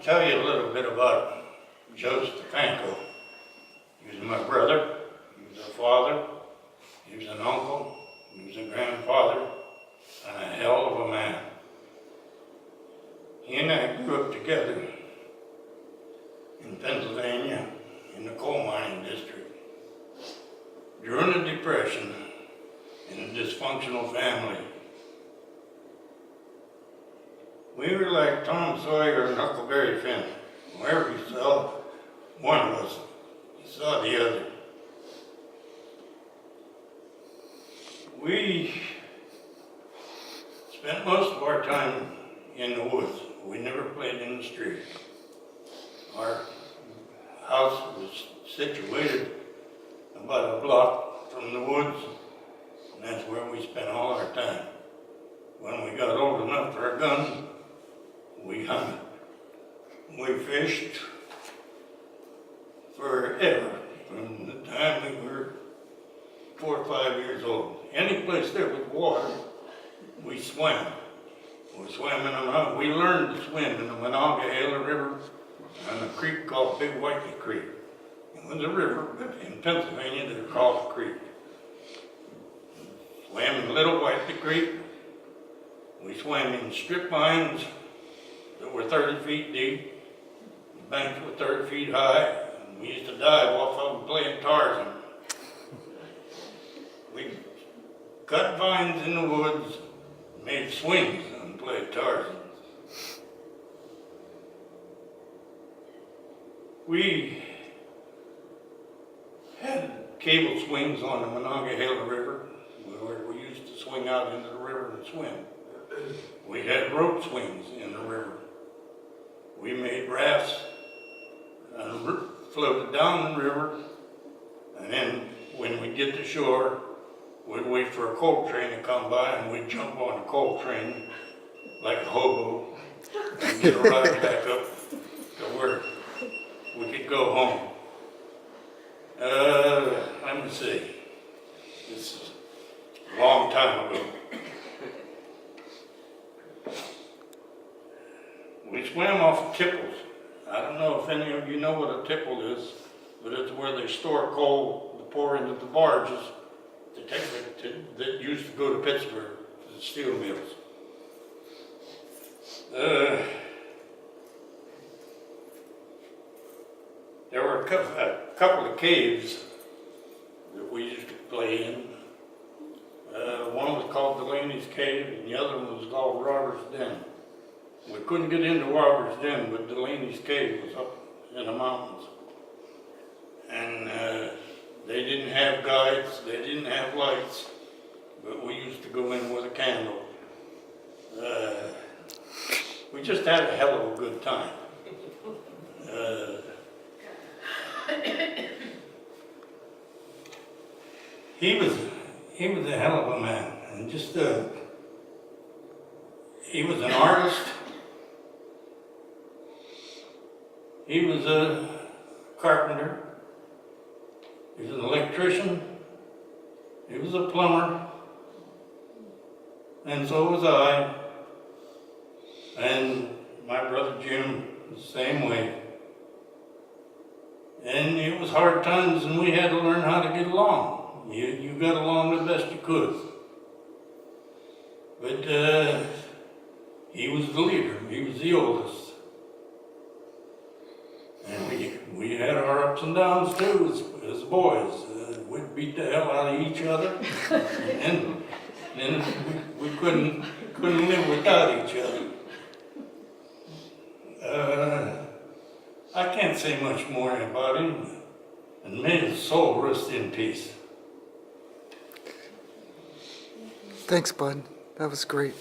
tell you a little bit about Joe Stefanko. He was my brother, he was a father, he was an uncle, he was a grandfather, and a hell of a man. He and I grew up together in Pennsylvania, in the coal mining district. During the Depression, in a dysfunctional family, we were like Tom Sawyer and Huckleberry Finn. Wherever you saw one of us, you saw the other. We spent most of our time in the woods. We never played in the street. Our house was situated about a block from the woods, and that's where we spent all our time. When we got old enough for a gun, we hunted. We fished forever, from the time we were 4 or 5 years old. Any place there was water, we swam. We swam in the we learned to swim in the Monongahela River and a creek called Big Whitey Creek. It was a river, but in Pennsylvania they called it a creek. Swam in Little Whitey Creek. We swam in strip mines that were 30 feet deep. The banks were 30 feet high. And we used to dive off of them playing Tarzan. We cut vines in the woods, made swings, and played Tarzan. We had cable swings on the Monongahela River, where we used to swing out into the river and swim. We had rope swings in the river. We made rafts and floated down the river, and then when we get to shore, we'd wait for a coal train to come by, and we'd jump on the coal train like a hobo and get a ride back up to where we could go home. Let me see. This is a long time ago. We swam off of tipples. I don't know if any of you know what a tipple is, but it's where they store coal to pour into the barges to take it that used to go to Pittsburgh, to the steel mills. There were a couple of caves that we used to play in. One was called Delaney's Cave, and the other one was called Robert's Den. We couldn't get into Robert's Den, but Delaney's Cave was up in the mountains. And they didn't have guides, they didn't have lights, but we used to go in with a candle. We just had a hell of a good time. He was a hell of a man, and just he was an artist. He was a carpenter. He was an electrician. He was a plumber. And so was I. And my brother Jim was the same way. And it was hard times, and we had to learn how to get along. You got along the best you could. But he was the leader. He was the oldest. And we had our ups and downs too as boys. We'd beat the hell out of each other. and we couldn't live without each other. I can't say much more about him. And may his soul rest in peace. Thanks, bud. That was great.